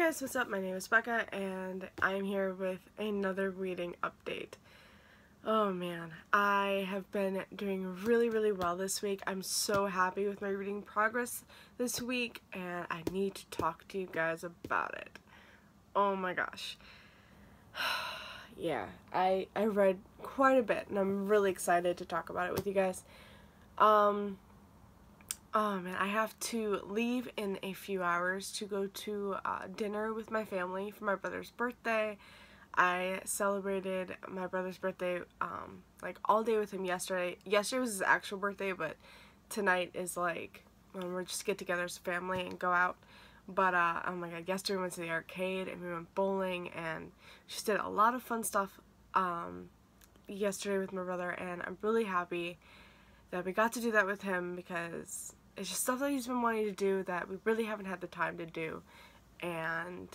guys, what's up? My name is Becca and I'm here with another reading update. Oh man, I have been doing really well this week. I'm so happy with my reading progress this week and I need to talk to you guys about it. Oh my gosh. Yeah, I read quite a bit and I'm really excited to talk about it with you guys. Oh man, I have to leave in a few hours to go to dinner with my family for my brother's birthday. I celebrated my brother's birthday like all day with him yesterday. Yesterday was his actual birthday, but tonight is like when we're just get together as a family and go out. But oh my god, yesterday we went to the arcade and we went bowling and just did a lot of fun stuff yesterday with my brother, and I'm really happy that we got to do that with him because it's just stuff that he's been wanting to do that we really haven't had the time to do. And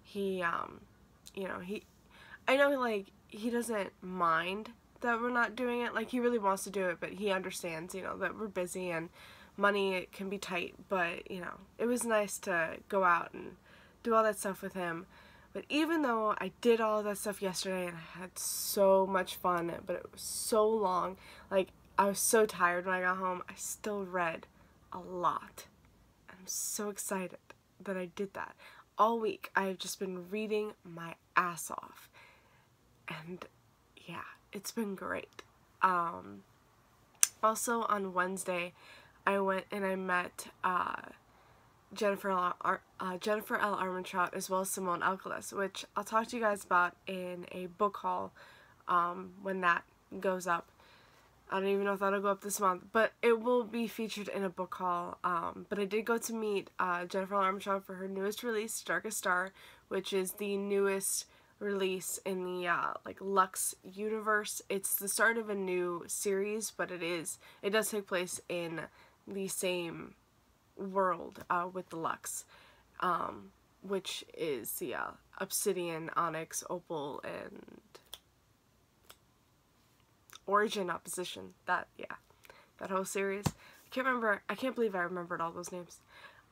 he, you know, I know like he doesn't mind that we're not doing it, like he really wants to do it, but he understands, you know, that we're busy and money can be tight, but you know, it was nice to go out and do all that stuff with him. But even though I did all of that stuff yesterday and I had so much fun, but it was so long, like I was so tired when I got home, I still read a lot. I'm so excited that I did that. All week I've just been reading my ass off. And yeah, it's been great. Also on Wednesday I went and I met Jennifer L. Armentrout as well as Simone Alcalis, which I'll talk to you guys about in a book haul when that goes up. I don't even know if that'll go up this month, but it will be featured in a book haul. But I did go to meet Jennifer L. Armentrout for her newest release, Darkest Star, which is the newest release in the like Lux universe. It's the start of a new series, but it does take place in the same world with the Lux, which is the obsidian, onyx, opal, and origin, opposition, that whole series. I can't believe I remembered all those names.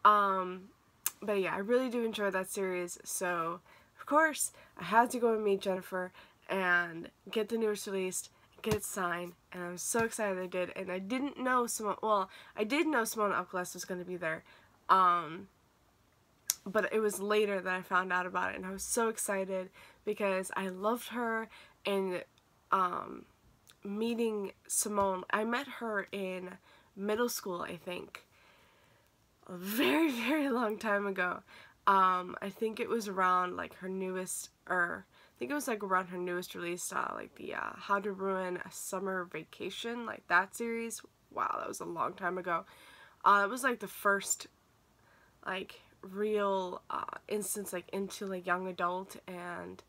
But yeah, I really do enjoy that series, so of course I had to go and meet Jennifer and get the newest released, get it signed, and I'm so excited I did. And I didn't know I did know Simone Alcalis was going to be there, but it was later that I found out about it, and I was so excited because I loved her. And meeting Simone, I met her in middle school, I think, a very long time ago. I think it was around like her newest, or I think it was like around her newest release, like the How to Ruin a Summer Vacation, like that series. Wow, that was a long time ago. It was like the first like real instance like into like young adult, and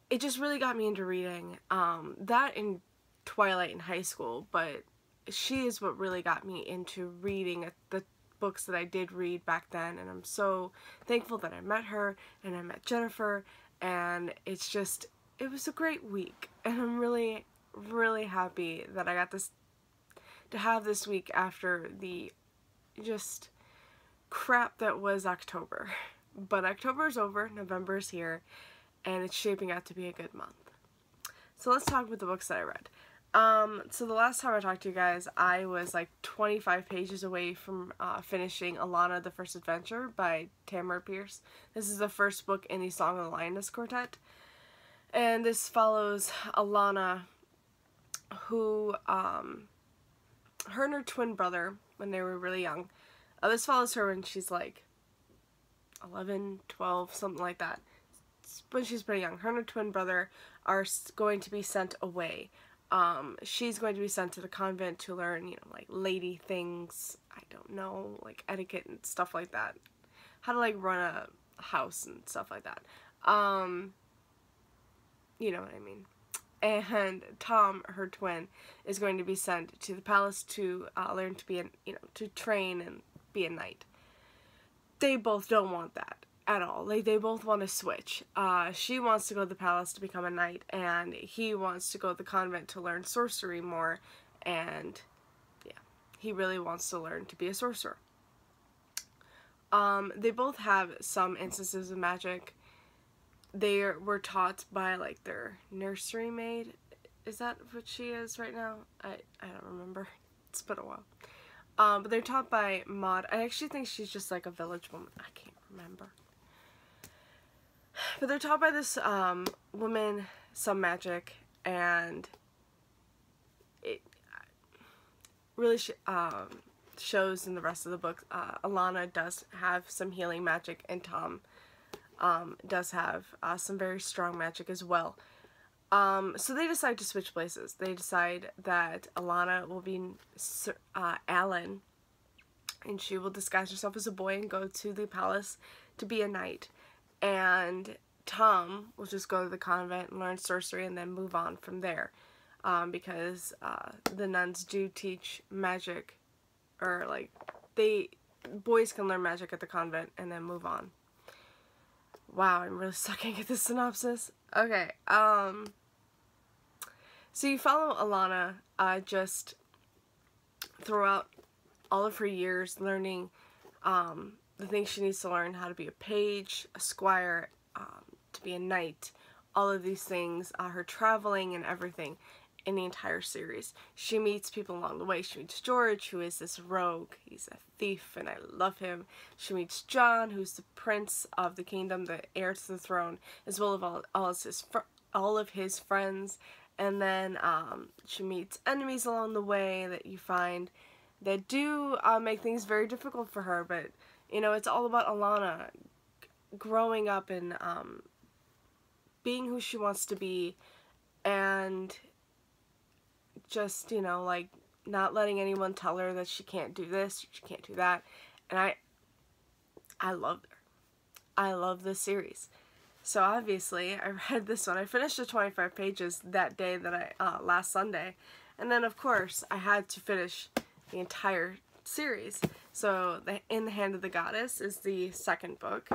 it just really got me into reading. That in Twilight in high school, but she is what really got me into reading the books that I did read back then, and I'm so thankful that I met her and I met Jennifer, and it was a great week, and I'm really happy that I got to have this week after the just crap that was October. But October's over, November's here, and it's shaping out to be a good month. So let's talk about the books that I read. So the last time I talked to you guys, I was like 25 pages away from finishing Alana, the First Adventure by Tamara Pierce. This is the first book in the Song of the Lioness Quartet. And this follows Alana, who, her and her twin brother, when they were really young. This follows her when she's like 11, 12, something like that. When she's pretty young. Her and her twin brother are going to be sent away. She's going to be sent to the convent to learn, you know, like lady things, I don't know, like etiquette and stuff like that. How to like run a house and stuff like that. You know what I mean. And Tom, her twin, is going to be sent to the palace to learn to be to train and be a knight. They both don't want that at all. Like, they both want to switch. She wants to go to the palace to become a knight, and he wants to go to the convent to learn sorcery more, and yeah, he really wants to learn to be a sorcerer. They both have some instances of magic. They were taught by, like, their nursery maid. Is that what she is right now? I don't remember. It's been a while. But they're taught by Maud. I actually think she's just like a village woman. I can't remember. But they're taught by this woman some magic, and it really shows in the rest of the book. Alana does have some healing magic, and Tom does have some very strong magic as well. So they decide to switch places. They decide that Alana will be Alan, and she will disguise herself as a boy and go to the palace to be a knight. And Tom will just go to the convent and learn sorcery and then move on from there. Because the nuns do teach magic, or like, boys can learn magic at the convent and then move on. Wow, I'm really sucking at this synopsis. Okay, so you follow Alana just throughout all of her years, learning the things she needs to learn: how to be a page, a squire, to be a knight, all of these things, her traveling and everything in the entire series. She meets people along the way. She meets George, who is this rogue. He's a thief, and I love him. She meets John, who's the prince of the kingdom, the heir to the throne, as well as all of his friends. And then she meets enemies along the way that you find that do make things very difficult for her. But, you know, it's all about Alana growing up and being who she wants to be, and just, you know, like, not letting anyone tell her that she can't do this, she can't do that. And I loved her. I love this series. So obviously, I read this one. I finished the 25 pages that day that last Sunday. And then, of course, I had to finish the entire series. So, In the Hand of the Goddess is the second book.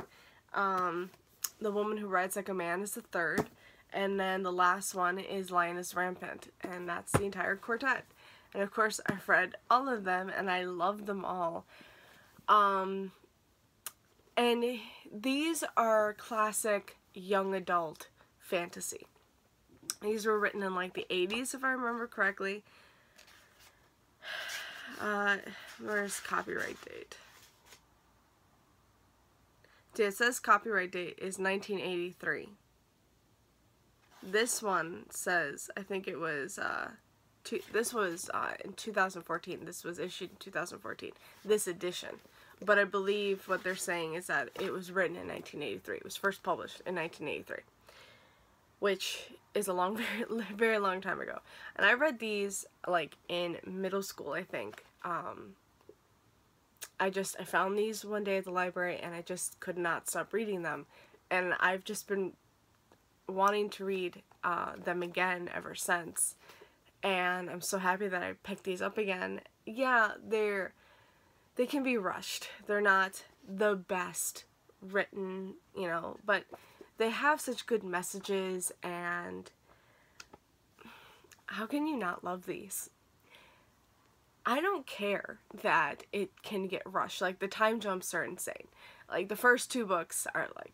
The Woman Who Rides Like a Man is the third. And then the last one is Lioness Rampant. And that's the entire quartet. And, of course, I've read all of them, and I love them all. And these are classic young adult fantasy. These were written in, like, the 80s, if I remember correctly. Where's copyright date? It says copyright date is 1983. This one says, I think it was, this was in 2014. This was issued in 2014. This edition. But I believe what they're saying is that it was written in 1983. It was first published in 1983. Which is a long, very, very long time ago. And I read these, like, in middle school, I think. I found these one day at the library, and I just could not stop reading them. And I've just been wanting to read them again ever since. And I'm so happy that I picked these up again. Yeah, they can be rushed. They're not the best written, you know, but they have such good messages, and how can you not love these? I don't care that it can get rushed. Like, the time jumps are insane. Like, the first two books are, like,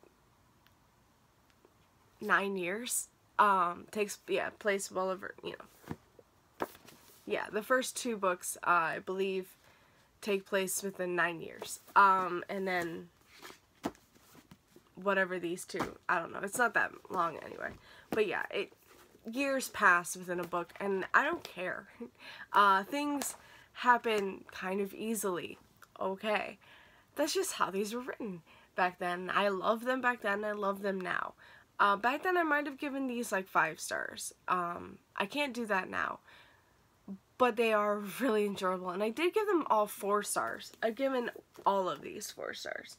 9 years. Takes, yeah, place well over, you know. Yeah, the first two books, I believe, take place within 9 years. And then whatever these two, I don't know. It's not that long anyway. But yeah, years pass within a book, and I don't care. Things happen kind of easily. Okay. That's just how these were written back then. I love them back then. I love them now. Back then I might have given these like 5 stars. I can't do that now. But they are really enjoyable, and I did give them all 4 stars. I've given all of these 4 stars.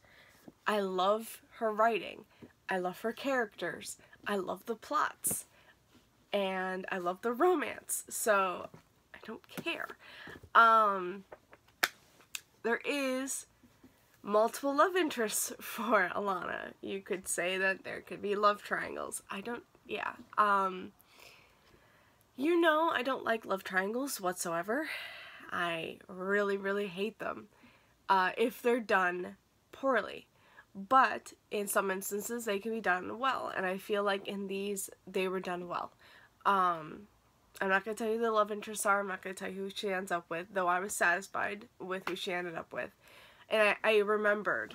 I love her writing. I love her characters. I love the plots. And I love the romance. So, I don't care. There is multiple love interests for Alana. You could say that there could be love triangles. Yeah. You know, I don't like love triangles whatsoever. I really, really hate them. If they're done poorly. But in some instances, they can be done well, and I feel like in these, they were done well. I'm not going to tell you the love interests are, I'm not going to tell you who she ends up with, though I was satisfied with who she ended up with. And I remembered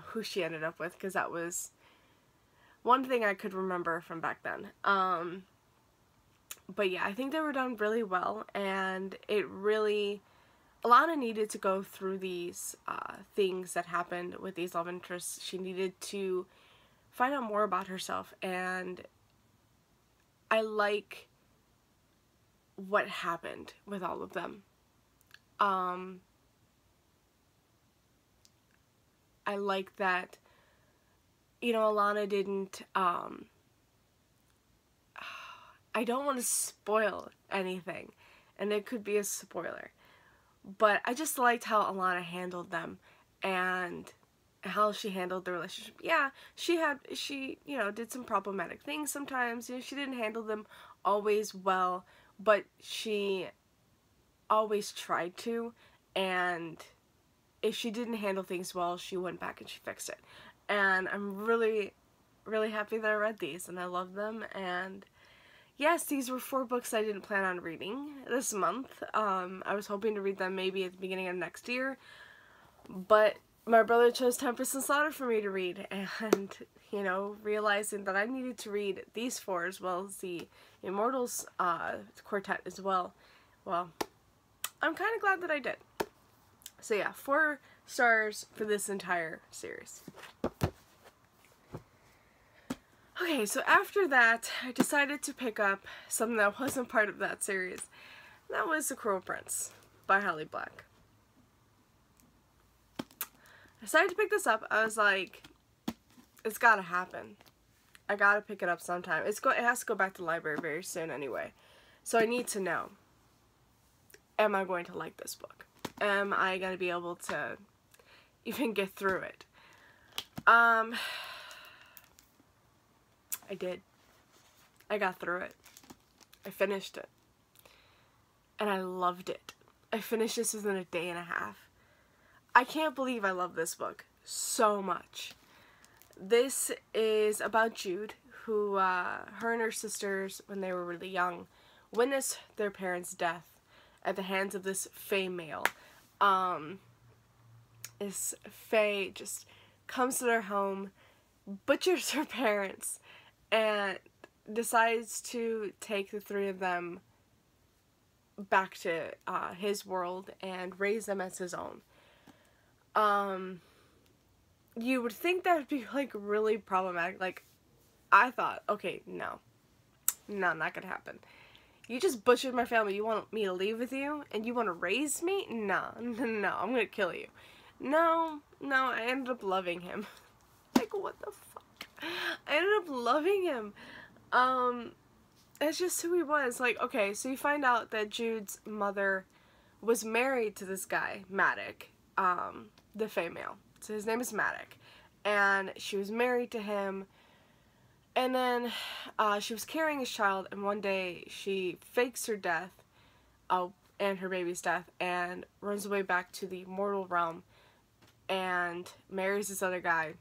who she ended up with, because that was one thing I could remember from back then. But yeah, I think they were done really well, and it really... Alana needed to go through these things that happened with these love interests. She needed to find out more about herself, and I like what happened with all of them. I like that, you know, Alana didn't, I don't want to spoil anything, and it could be a spoiler. But I just liked how Alana handled them, and how she handled the relationship. Yeah, she, you know, did some problematic things sometimes. You know, she didn't handle them always well, but she always tried to, and if she didn't handle things well, she went back and she fixed it. And I'm really, really happy that I read these, and I love them, and... Yes, these were 4 books I didn't plan on reading this month. I was hoping to read them maybe at the beginning of next year, but my brother chose Tempest and Slaughter for me to read, and, you know, realizing that I needed to read these 4 as well as the Immortals Quartet as well. Well, I'm kind of glad that I did. So yeah, 4 stars for this entire series. Okay, so after that, I decided to pick up something that wasn't part of that series. And that was The Cruel Prince by Holly Black. I decided to pick this up. I was like, it's gotta happen. I gotta pick it up sometime. It has to go back to the library very soon anyway. So I need to know, am I going to like this book? Am I going to be able to even get through it? I did. I got through it. I finished it. And I loved it. I finished this within a day and a half. I can't believe I love this book so much. This is about Jude, who, her and her sisters, when they were really young, witnessed their parents' death at the hands of this fae male. This fae just comes to their home, butchers her parents, and decides to take the 3 of them back to his world and raise them as his own. You would think that would be like really problematic. Like, I thought, okay, no, not gonna happen. You just butchered my family. You want me to leave with you, and you want to raise me? No, I'm gonna kill you. No, I ended up loving him. Like, what the fuck? I ended up loving him. It's just who he was. Like, okay, so you find out that Jude's mother was married to this guy, Maddox, the female. So his name is Maddox, and she was married to him, and then she was carrying his child, and one day she fakes her death, and her baby's death, and runs away back to the mortal realm, and marries this other guy,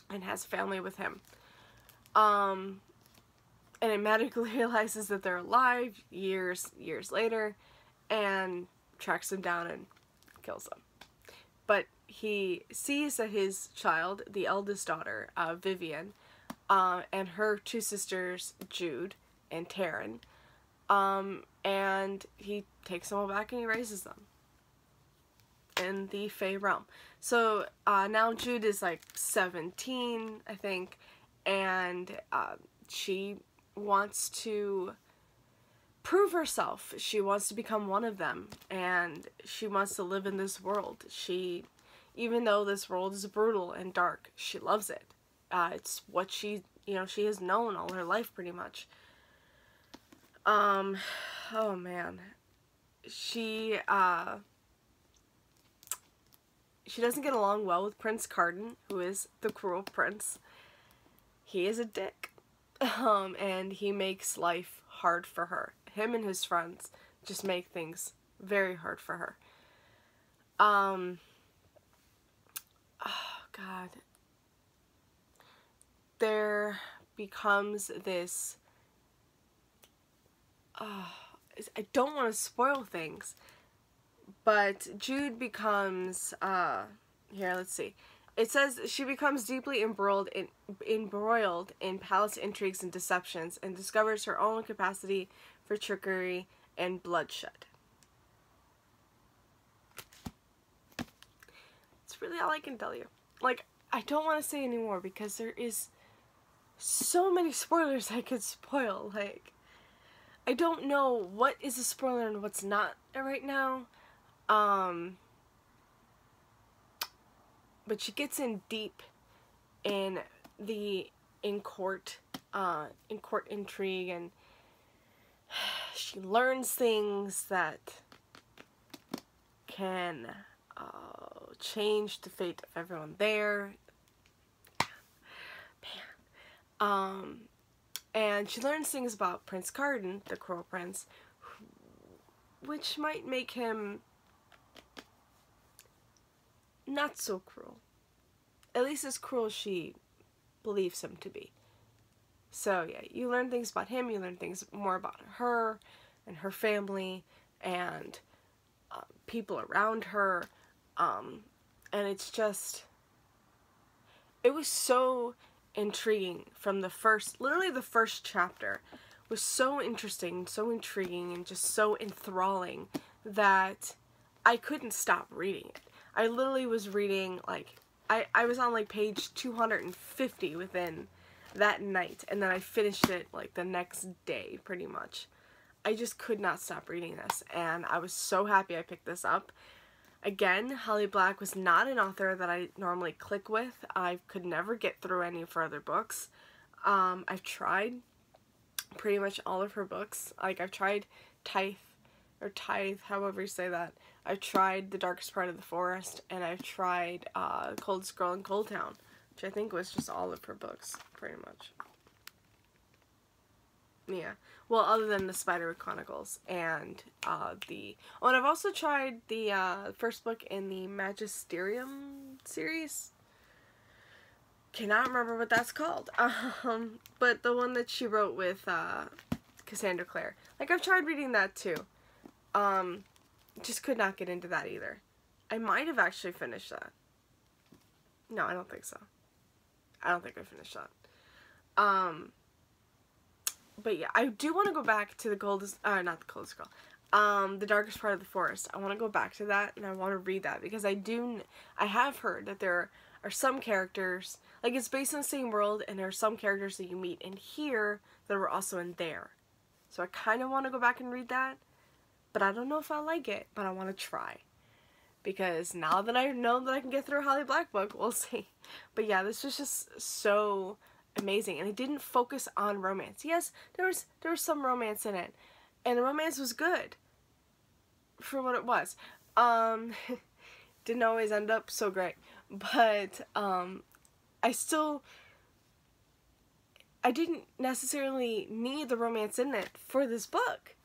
and has a family with him. And it magically realizes that they're alive years later, and tracks them down and kills them. But he sees that his child, the eldest daughter, Vivian, and her 2 sisters, Jude and Taryn, and he takes them all back and he raises them in the Fae realm. So now Jude is like 17, I think, and she wants to prove herself. She wants to become one of them, and she wants to live in this world. Even though this world is brutal and dark, she loves it. It's what she has known all her life, pretty much. Oh man. She doesn't get along well with Prince Carden, who is the cruel prince. He is a dick. And he makes life hard for her. Him and his friends just make things very hard for her. God. There becomes this, I don't want to spoil things, but Jude becomes, here, let's see. It says she becomes deeply embroiled in palace intrigues and deceptions, and discovers her own capacity for trickery and bloodshed. That's really all I can tell you. Like, I don't want to say any more because there is so many spoilers I could spoil. Like, I don't know what is a spoiler and what's not right now. But she gets in deep in court intrigue, and she learns things that can change the fate of everyone there. Man. And she learns things about Prince Carden, the Cruel Prince, which might make him not so cruel. At least as cruel as she believes him to be. So yeah, you learn things about him, you learn things more about her and her family and people around her. And it's just, it was so intriguing from literally the first chapter was so interesting, so intriguing, and just so enthralling that I couldn't stop reading it. I literally was reading, like, I was on, like, page 250 within that night, and then I finished it, like, the next day, pretty much. I just could not stop reading this, and I was so happy I picked this up. Again, Holly Black was not an author that I normally click with. I could never get through any of her other books. I've tried pretty much all of her books. Like, I've tried Tithe, however you say that. I've tried The Darkest Part of the Forest, and I've tried Coldest Girl in Cold Town, which I think was just all of her books, pretty much. Yeah. Well, other than the Spiderwick Chronicles and and I've also tried the first book in the Magisterium series. Cannot remember what that's called. But the one that she wrote with Cassandra Clare. Like, I've tried reading that too. Just could not get into that either. I might have actually finished that. No, I don't think so. I don't think I finished that. But yeah, I do want to go back to not the Coldest Girl. The Darkest Part of the Forest. I want to go back to that, and I want to read that, because I have heard that there are some characters, like, it's based in the same world, and there are some characters that you meet in here that were also in there. So I kind of want to go back and read that, but I don't know if I'll like it, but I want to try. Because now that I know that I can get through a Holly Black book, we'll see. But yeah, this was just so amazing, and it didn't focus on romance. Yes, there was some romance in it, and the romance was good for what it was. Didn't always end up so great, but I didn't necessarily need the romance in it for this book.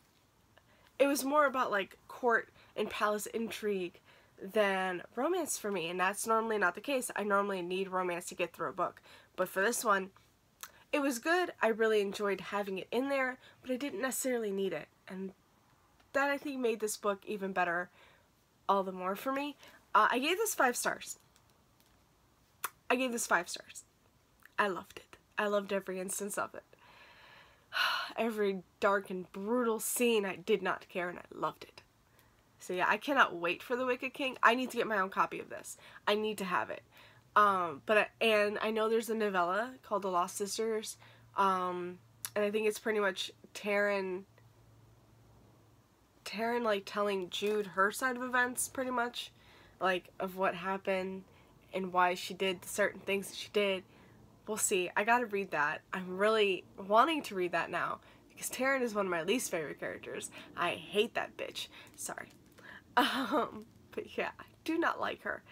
It was more about, like, court and palace intrigue than romance for me, and that's normally not the case. I normally need romance to get through a book, but for this one, it was good. I really enjoyed having it in there, but I didn't necessarily need it, and that, I think, made this book even better all the more for me. I gave this 5 stars. I loved it. I loved every instance of it. Every dark and brutal scene, I did not care, and I loved it. So yeah, I cannot wait for The Wicked King. I need to get my own copy of this. I need to have it. And I know there's a novella called The Lost Sisters, and I think it's pretty much Taryn, like, telling Jude her side of events, pretty much, like, of what happened and why she did certain things that she did. We'll see. I gotta read that. I'm really wanting to read that now, because Taryn is one of my least favorite characters. I hate that bitch. Sorry. But yeah, I do not like her.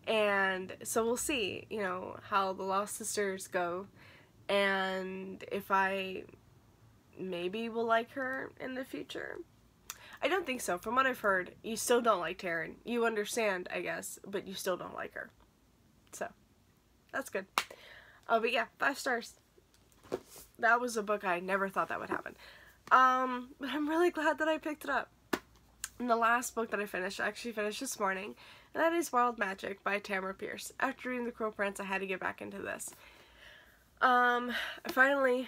And so we'll see, you know, how the Lost Sisters go, and if I maybe will like her in the future. I don't think so. From what I've heard, you still don't like Taryn. You understand, I guess, but you still don't like her. So, That's good. But yeah, 5 stars. That was a book I never thought that would happen. But I'm really glad that I picked it up. And the last book that I finished, I actually finished this morning, and that is Wild Magic by Tamara Pierce. After reading The Cruel Prince, I had to get back into this. I finally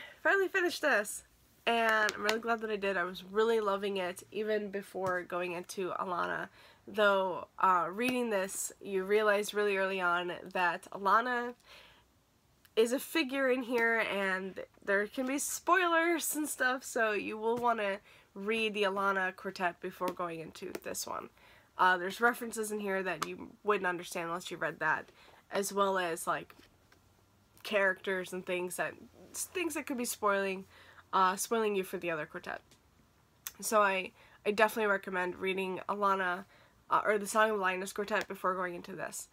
finished this, and I'm really glad that I did. I was really loving it, even before going into Alana. Though, reading this, you realize really early on that Alana is a figure in here, and there can be spoilers and stuff, so you will want to read the Lioness Quartet before going into this one. There's references in here that you wouldn't understand unless you read that, as well as like characters and things that could be spoiling you for the other quartet. So I definitely recommend reading Alana or the Song of the Lioness Quartet before going into this.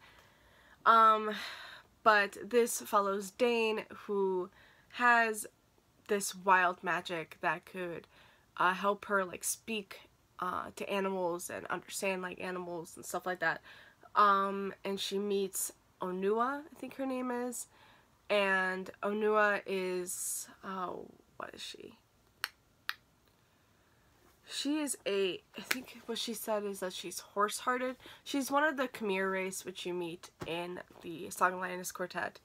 But this follows Dane, who has this wild magic that could help her like speak to animals and understand like animals and stuff like that. And she meets Onua, I think her name is, and Onua is, what is she? She is I think what she said is that she's horse-hearted. She's one of the Khmer race, which you meet in the Song of Lioness Quartet.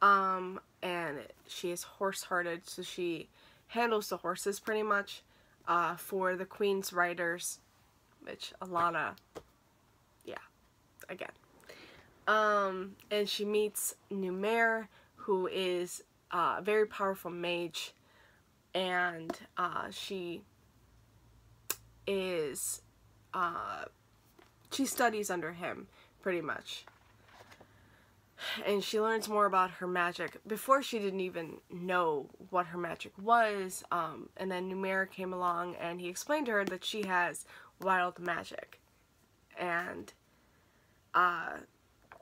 And she is horse-hearted, so she handles the horses pretty much for the Queen's riders, which Alana, yeah, again. And she meets Numair, who is a very powerful mage, and she studies under him, pretty much. And she learns more about her magic. Before, she didn't even know what her magic was, and then Numair came along and he explained to her that she has wild magic. And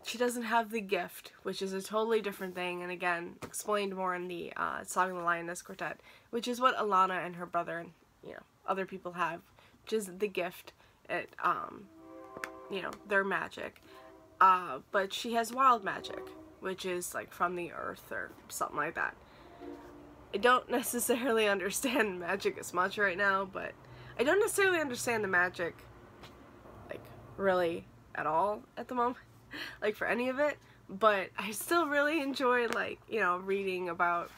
she doesn't have the gift, which is a totally different thing, and again, explained more in the Song of the Lioness Quartet, which is what Alana and her brother and, you know, other people have, which is the gift at, you know, their magic. But she has wild magic, which is like from the earth or something like that. I don't necessarily understand magic as much right now, but I don't necessarily understand the magic, like, really at all at the moment, like, for any of it, but I still really enjoy, like, you know, reading about,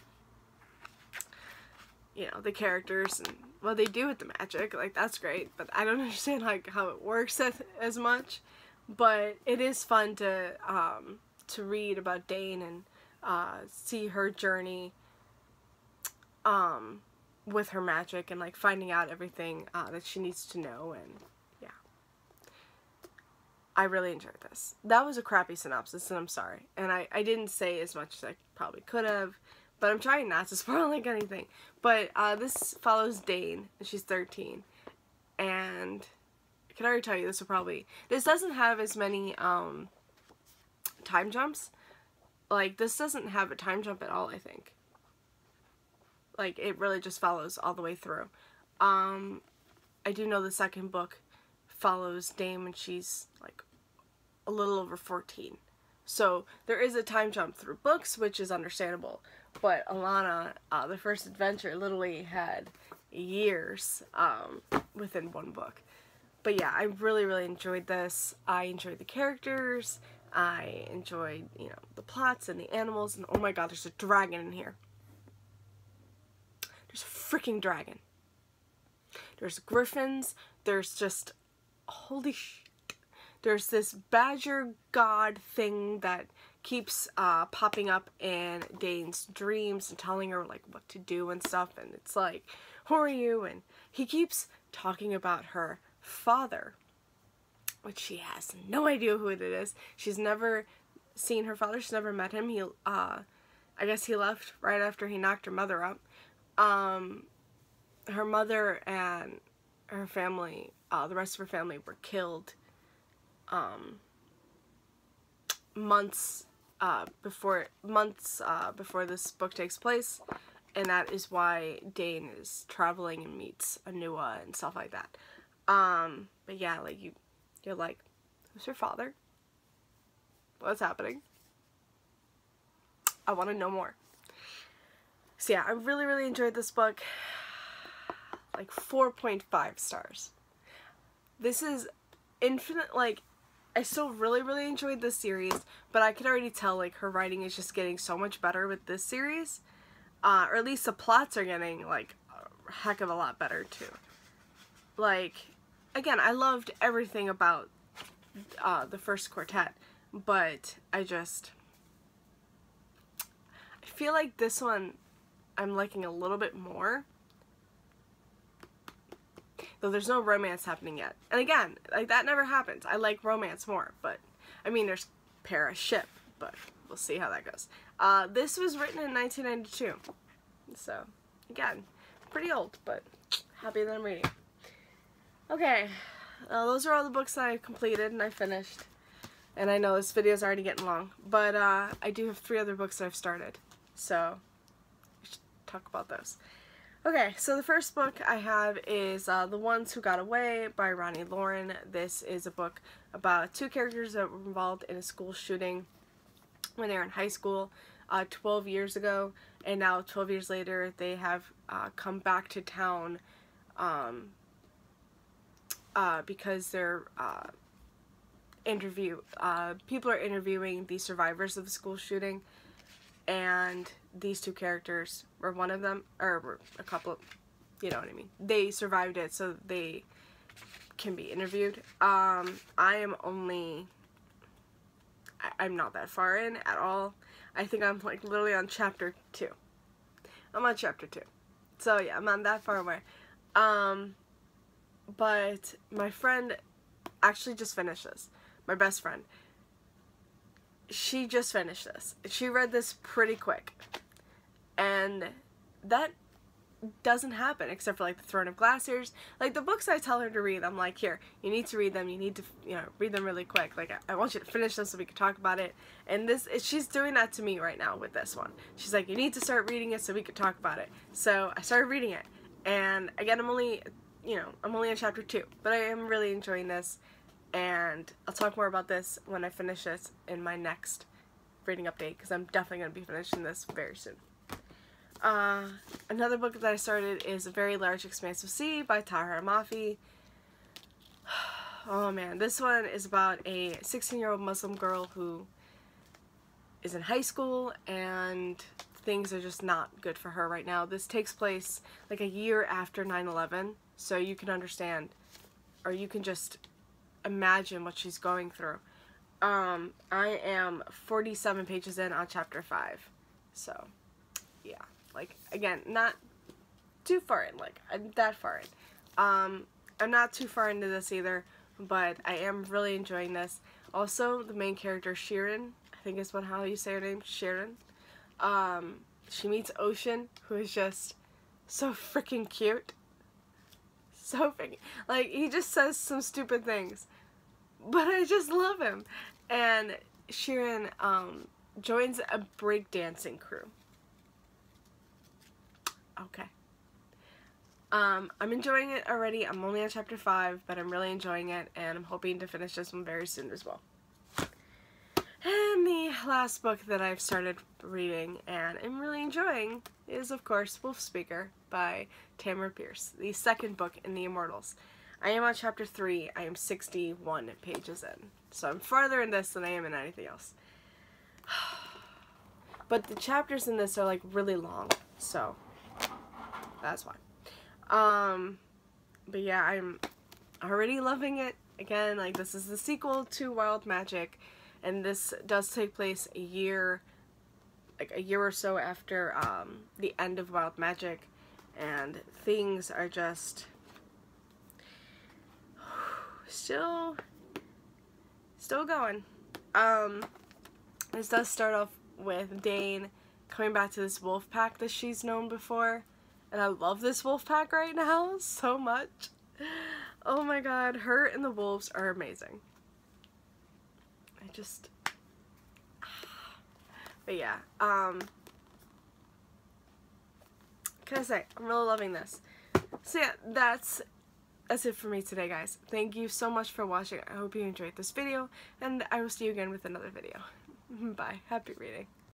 you know, the characters and what they do with the magic. Like, that's great, but I don't understand, like, how it works as much. But it is fun to read about Dane and see her journey with her magic and like finding out everything that she needs to know, and yeah. I really enjoyed this. That was a crappy synopsis, and I'm sorry. And I didn't say as much as I probably could have, but I'm trying not to spoil like anything. But this follows Dane, and she's 13, and I can already tell you this doesn't have as many time jumps. Like, this doesn't have a time jump at all, I think. Like, it really just follows all the way through. I do know the second book follows Dame when she's like a little over 14. So there is a time jump through books, which is understandable. But Alana, the first adventure, literally had years within one book. But yeah, I really, really enjoyed this. I enjoyed the characters. I enjoyed, you know, the plots and the animals. And oh my god, there's a dragon in here. There's a freaking dragon. There's griffins. There's just, holy shit. There's this badger god thing that keeps popping up in Dane's dreams and telling her, like, what to do and stuff. And it's like, who are you? And he keeps talking about her father, which she has no idea who it is. She's never seen her father. She's never met him. I guess he left right after he knocked her mother up. Her mother and her family, the rest of her family, were killed months before this book takes place, and that is why Dane is traveling and meets Onua and stuff like that. But yeah, like, you're like, who's her father? What's happening? I want to know more. So yeah, I really, really enjoyed this book. Like 4.5 stars. This is infinite, like, I still really, really enjoyed this series, but I could already tell, like, her writing is just getting so much better with this series. Or at least the plots are getting, like, a heck of a lot better, too. Like, again, I loved everything about the first quartet, but I feel like this one I'm liking a little bit more. Though there's no romance happening yet. And again, like, that never happens. I like romance more, but, I mean, there's para ship, but we'll see how that goes. This was written in 1992. So, again, pretty old, but happy that I'm reading. Okay, those are all the books that I completed and I finished. And I know this video is already getting long, but I do have 3 other books that I've started. So, we should talk about those. Okay, so the first book I have is The Ones Who Got Away by Ronnie Lauren. This is a book about 2 characters that were involved in a school shooting when they were in high school 12 years ago, and now 12 years later they have come back to town because they're people are interviewing the survivors of the school shooting, and these 2 characters were one of them, or were a couple of, you know what I mean. They survived it, so they can be interviewed. I'm not that far in at all. I think I'm like literally on chapter 2. I'm on chapter 2. So yeah, I'm not that far away. But my friend actually just finished this. My best friend. She just finished this. She read this pretty quick. And that doesn't happen except for like the Throne of Glass series. Like the books I tell her to read, I'm like, here, you need to read them. You need to, you know, read them really quick. Like I want you to finish them so we can talk about it. And she's doing that to me right now with this one. She's like, you need to start reading it so we can talk about it. So I started reading it. And again, I'm only on chapter 2, but I am really enjoying this. And I'll talk more about this when I finish this in my next reading update, because I'm definitely going to be finishing this very soon. Another book that I started is A Very Large Expanse of Sea by Tahira Mafi. Oh man, this one is about a 16-year-old Muslim girl who is in high school and things are just not good for her right now. This takes place like a year after 9/11, so you can understand, or you can just imagine what she's going through. I am 47 pages in on chapter 5, so yeah. Like, again, not too far in, like, I'm that far in. I'm not too far into this either, but I am really enjoying this. Also, the main character, Sharon, I think is how you say her name, Sharon. She meets Ocean, who is just so freaking cute. So freaking, like, he just says some stupid things, but I just love him. And Sharon, joins a breakdancing crew. Okay. I'm enjoying it already. I'm only on chapter 5, but I'm really enjoying it, and I'm hoping to finish this one very soon as well. And the last book that I've started reading and I'm really enjoying is, of course, Wolfspeaker by Tamara Pierce, the second book in the Immortals. I am on chapter 3. I am 61 pages in. So I'm farther in this than I am in anything else. But the chapters in this are like really long, so that's why. But yeah, I'm already loving it. Again, like, this is the sequel to Wild Magic, and this does take place a year or so after the end of Wild Magic, and things are just still going. This does start off with Dane coming back to this wolf pack that she's known before, and I love this wolf pack right now so much. Oh my god, her and the wolves are amazing. But yeah, can I say, I'm really loving this. So yeah, that's it for me today, guys. Thank you so much for watching. I hope you enjoyed this video, and I will see you again with another video. Bye. Happy reading.